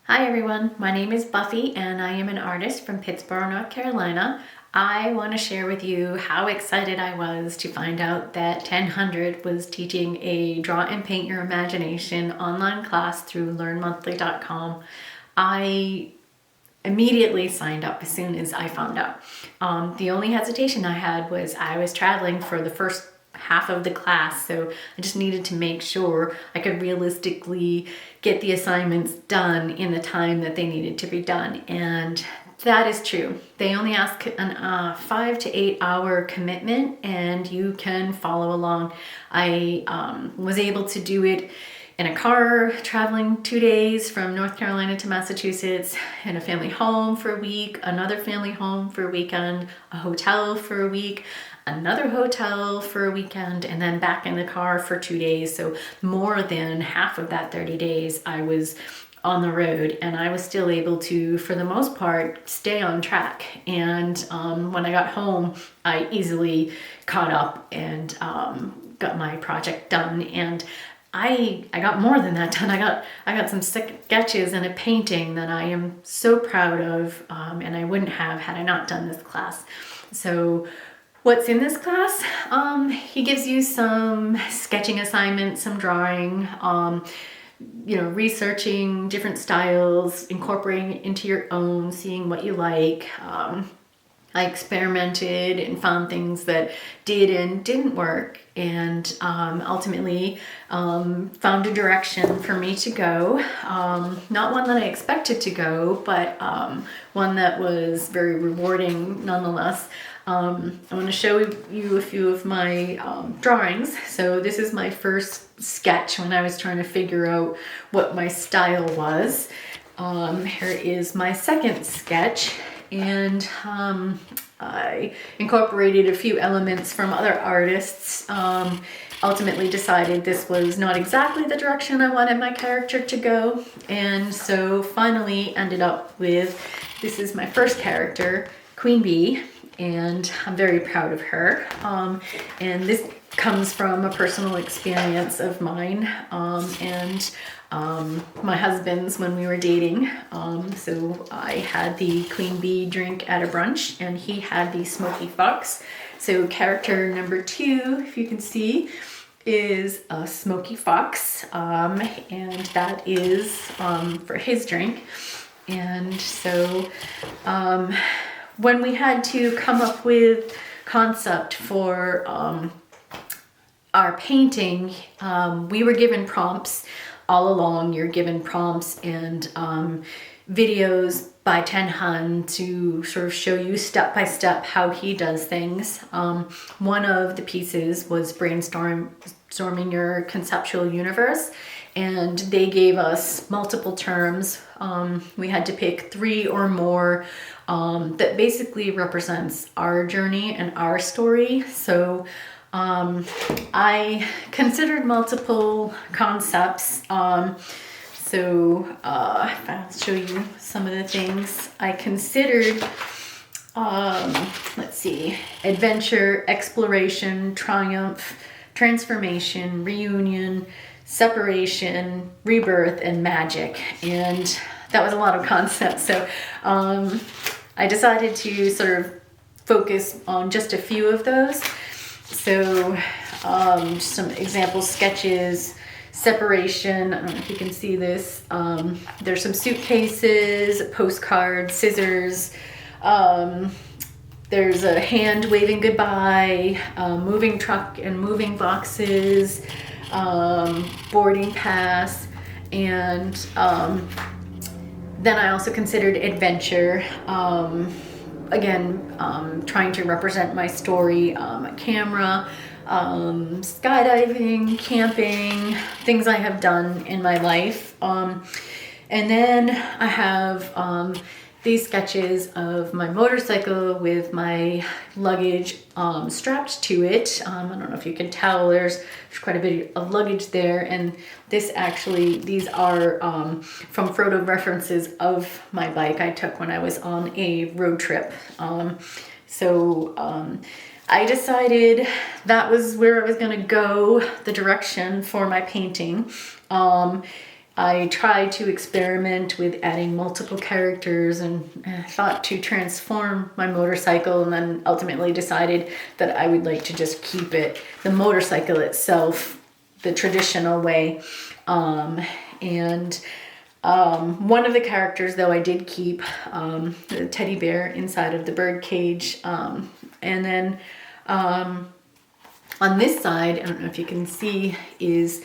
Hi everyone, my name is Buffy and I am an artist from Pittsboro, North Carolina. I want to share with you how excited I was to find out that 1000 was teaching a Draw and Paint Your Imagination online class through learnmonthly.com. I immediately signed up as soon as I found out. The only hesitation I had was I was traveling for the first half of the class, so I just needed to make sure I could realistically get the assignments done in the time that they needed to be done, and that is true. They only ask a 5 to 8 hour commitment and you can follow along. I was able to do it in a car traveling 2 days from North Carolina to Massachusetts, in a family home for a week, another family home for a weekend, a hotel for a week, another hotel for a weekend, and then back in the car for 2 days. So more than half of that 30 days I was on the road, and I was still able to, for the most part, stay on track. And when I got home, I easily caught up and got my project done. And I got more than that done. I got some sketches and a painting that I am so proud of, and I wouldn't have had I not done this class. So what's in this class? He gives you some sketching assignments, some drawing, researching different styles, incorporating it into your own, seeing what you like. I experimented and found things that did and didn't work, and ultimately found a direction for me to go. Not one that I expected to go, but one that was very rewarding nonetheless. I want to show you a few of my drawings. So this is my first sketch when I was trying to figure out what my style was. Here is my second sketch, and I incorporated a few elements from other artists. Ultimately decided this was not exactly the direction I wanted my character to go, and so finally ended up with, this is my first character, Queen Bee, and I'm very proud of her. And this comes from a personal experience of mine and my husband's when we were dating. So I had the Queen Bee drink at a brunch and he had the Smoky Fox. So character number 2, if you can see, is a Smoky Fox, and that is for his drink. And so when we had to come up with concept for our painting, we were given prompts all along. You're given prompts and videos by Ten Hun to sort of show you step by step how he does things. One of the pieces was brainstorming your conceptual universe, and they gave us multiple terms. We had to pick 3 or more that basically represents our journey and our story. So I considered multiple concepts. I'll show you some of the things I considered. Let's see, adventure, exploration, triumph, transformation, reunion, separation, rebirth, and magic. And that was a lot of concepts. So I decided to sort of focus on just a few of those. So some example sketches. Separation, I don't know if you can see this. There's some suitcases, a postcard, scissors. There's a hand waving goodbye, moving truck and moving boxes, boarding pass, and then I also considered adventure. Again, trying to represent my story, a camera, skydiving, camping, things I have done in my life. And then I have these sketches of my motorcycle with my luggage strapped to it. I don't know if you can tell, there's quite a bit of luggage there, and these are from photo references of my bike I took when I was on a road trip. I decided that was where I was going to go, the direction for my painting. I tried to experiment with adding multiple characters and thought to transform my motorcycle, and then ultimately decided that I would like to just keep it, the motorcycle itself, the traditional way. One of the characters, though, I did keep the teddy bear inside of the bird cage. And then on this side, I don't know if you can see, is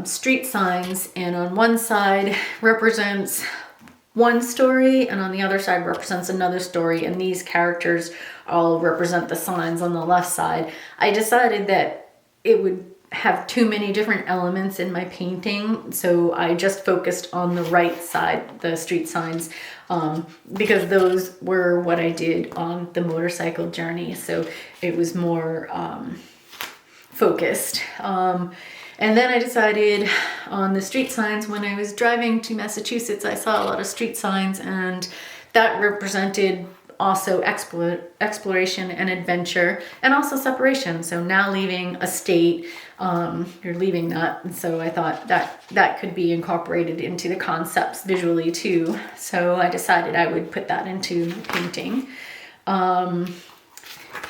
street signs, and on one side represents one story and on the other side represents another story, and these characters all represent the signs on the left side. I decided that it would have too many different elements in my painting, so I just focused on the right side, the street signs, because those were what I did on the motorcycle journey, so it was more focused. And then I decided on the street signs, when I was driving to Massachusetts, I saw a lot of street signs, and that represented also exploration and adventure, and also separation. So now leaving a state, you're leaving that. And so I thought that could be incorporated into the concepts visually too. So I decided I would put that into painting.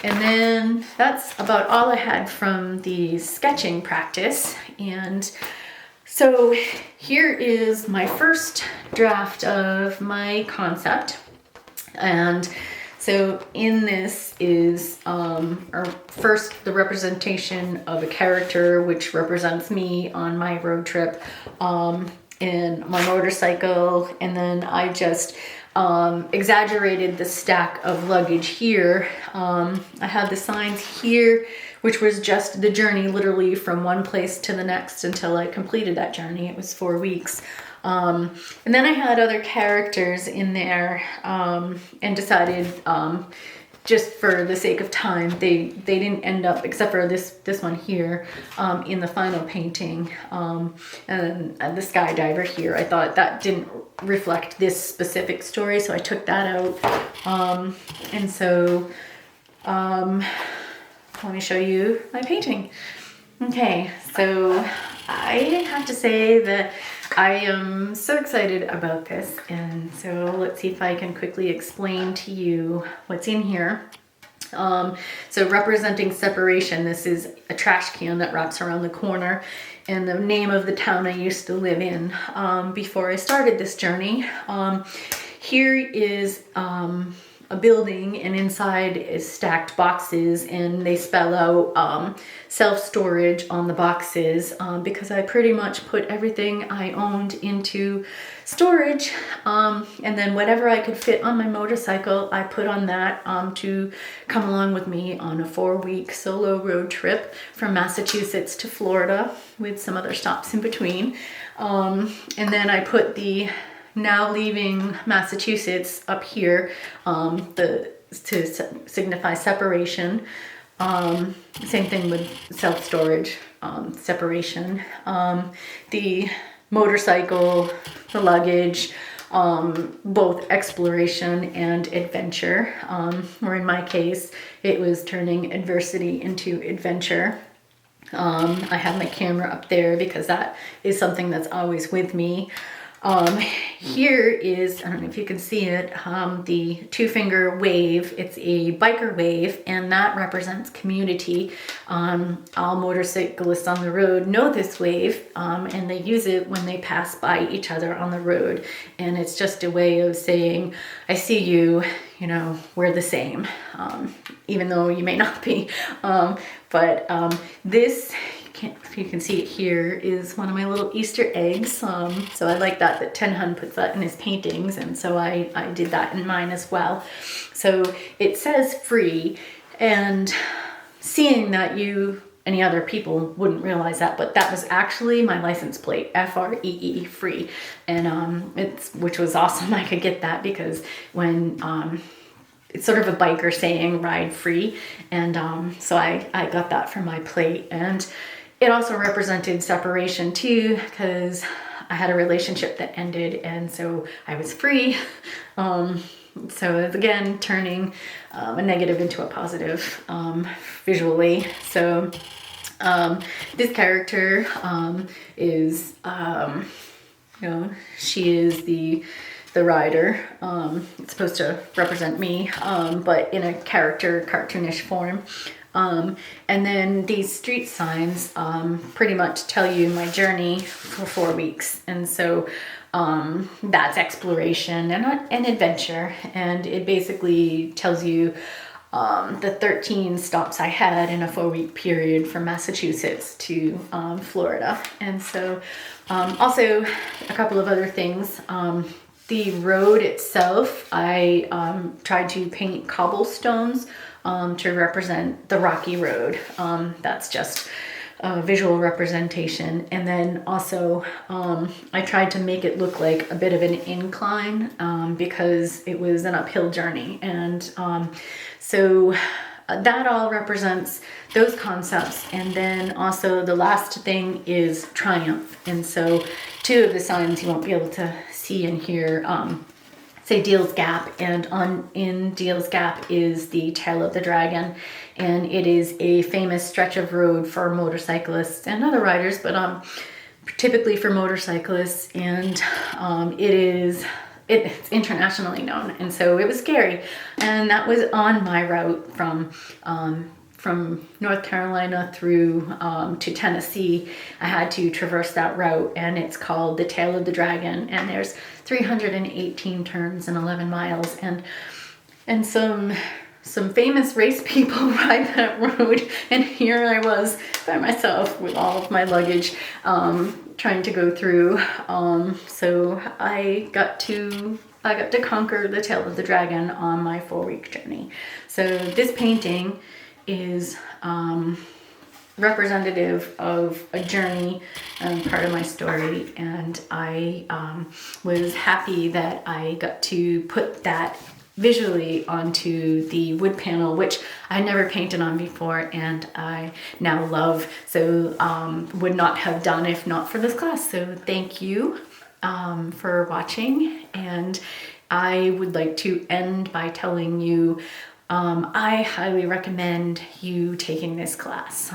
And then that's about all I had from the sketching practice. And so here is my first draft of my concept. And so in this is first the representation of a character, which represents me on my road trip in my motorcycle. And then I just exaggerated the stack of luggage here. I had the signs here, which was just the journey literally from one place to the next until I completed that journey. It was 4 weeks. And then I had other characters in there, and decided, just for the sake of time, they didn't end up, except for this one here, in the final painting, and the skydiver here. I thought that didn't reflect this specific story, so I took that out. And so, let me show you my painting. Okay, so I have to say that I am so excited about this, and so let's see if I can quickly explain to you what's in here. So representing separation, this is a trash can that wraps around the corner, and the name of the town I used to live in before I started this journey. Here is a building, and inside is stacked boxes, and they spell out self-storage on the boxes, because I pretty much put everything I owned into storage, and then whatever I could fit on my motorcycle I put on that to come along with me on a 4-week solo road trip from Massachusetts to Florida, with some other stops in between. And then I put the now leaving Massachusetts up here, to signify separation. Same thing with self-storage, separation. The motorcycle, the luggage, both exploration and adventure. Or in my case, it was turning adversity into adventure. I have my camera up there because that is something that's always with me. Here is, I don't know if you can see it, the 2-finger wave. It's a biker wave, and that represents community. All motorcyclists on the road know this wave, and they use it when they pass by each other on the road. And it's just a way of saying, I see you, we're the same, even though you may not be. But this, if you can see it here, is one of my little Easter eggs. So I like that Ten Hun puts that in his paintings, and so I did that in mine as well. So it says free, and seeing that any other people wouldn't realize that, but that was actually my license plate, FREE, free. And which was awesome. I could get that because when it's sort of a biker saying, ride free, and so I got that for my plate. And it also represented separation too, because I had a relationship that ended, and so I was free. So it's again turning a negative into a positive visually. So This character is, she is the rider. It's supposed to represent me, but in a character cartoonish form. And then these street signs pretty much tell you my journey for 4 weeks. And so that's exploration and adventure. And it basically tells you the 13 stops I had in a 4-week period from Massachusetts to Florida. And so also a couple of other things. The road itself, I tried to paint cobblestones to represent the rocky road. That's just a visual representation. And then also I tried to make it look like a bit of an incline because it was an uphill journey. And so that all represents those concepts. And then also the last thing is triumph. And so 2 of the signs you won't be able to see in here say Deal's Gap, and in Deal's Gap is the Tail of the Dragon, and it is a famous stretch of road for motorcyclists and other riders, but typically for motorcyclists, and it's internationally known. And so it was scary, and that was on my route from North Carolina through to Tennessee. I had to traverse that route, and it's called the Tail of the Dragon, and there's 318 turns and 11 miles, and some famous race people ride that road, and here I was by myself with all of my luggage trying to go through. So I got to conquer the Tail of the Dragon on my 4-week journey. So this painting is representative of a journey and part of my story, and I was happy that I got to put that visually onto the wood panel, which I never painted on before and I now love, so would not have done if not for this class. So thank you for watching, and I would like to end by telling you I highly recommend you taking this class.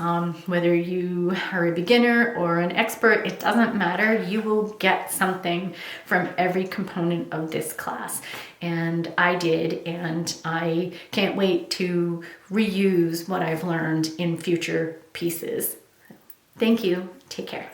Whether you are a beginner or an expert, it doesn't matter. You will get something from every component of this class. And I did, and I can't wait to reuse what I've learned in future pieces. Thank you. Take care.